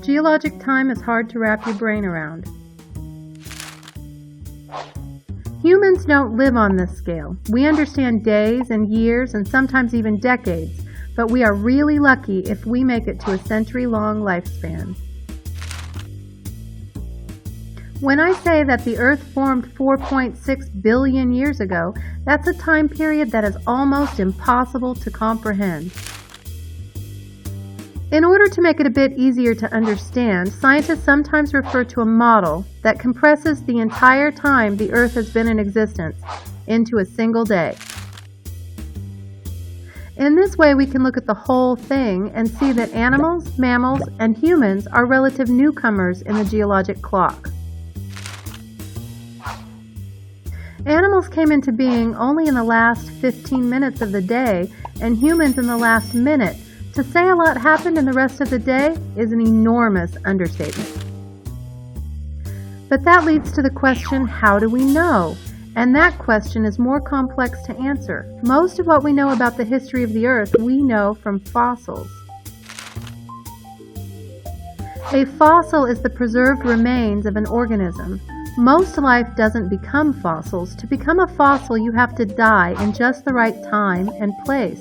Geologic time is hard to wrap your brain around. Humans don't live on this scale. We understand days and years and sometimes even decades, but we are really lucky if we make it to a century-long lifespan. When I say that the Earth formed 4.6 billion years ago, that's a time period that is almost impossible to comprehend. In order to make it a bit easier to understand, scientists sometimes refer to a model that compresses the entire time the Earth has been in existence into a single day. In this way, we can look at the whole thing and see that animals, mammals, and humans are relative newcomers in the geologic clock. Animals came into being only in the last 15 minutes of the day, and humans in the last minute. To say a lot happened in the rest of the day is an enormous understatement. But that leads to the question, how do we know? And that question is more complex to answer. Most of what we know about the history of the Earth, we know from fossils. A fossil is the preserved remains of an organism. Most life doesn't become fossils. To become a fossil, you have to die in just the right time and place.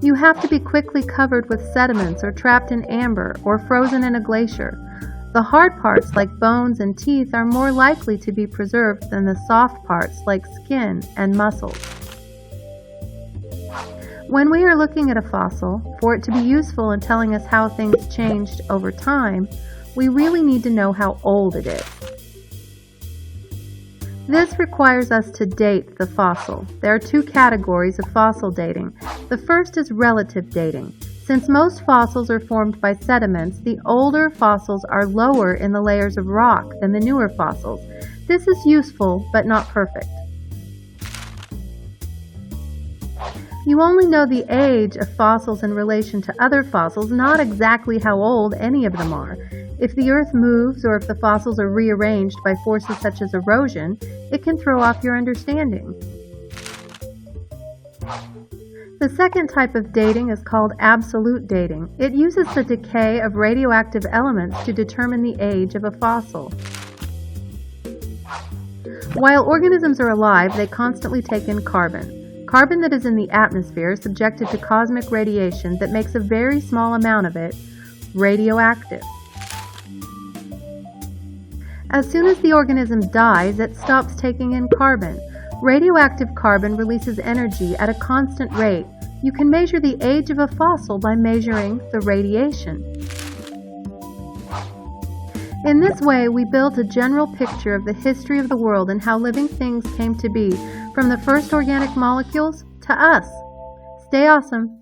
You have to be quickly covered with sediments or trapped in amber or frozen in a glacier. The hard parts like bones and teeth are more likely to be preserved than the soft parts like skin and muscles. When we are looking at a fossil, for it to be useful in telling us how things changed over time, we really need to know how old it is. This requires us to date the fossil. There are two categories of fossil dating. The first is relative dating. Since most fossils are formed by sediments, the older fossils are lower in the layers of rock than the newer fossils. This is useful, but not perfect. You only know the age of fossils in relation to other fossils, not exactly how old any of them are. If the Earth moves or if the fossils are rearranged by forces such as erosion, it can throw off your understanding. The second type of dating is called absolute dating. It uses the decay of radioactive elements to determine the age of a fossil. While organisms are alive, they constantly take in carbon. Carbon that is in the atmosphere is subjected to cosmic radiation that makes a very small amount of it radioactive. As soon as the organism dies, it stops taking in carbon. Radioactive carbon releases energy at a constant rate. You can measure the age of a fossil by measuring the radiation. In this way, we built a general picture of the history of the world and how living things came to be, from the first organic molecules to us. Stay awesome.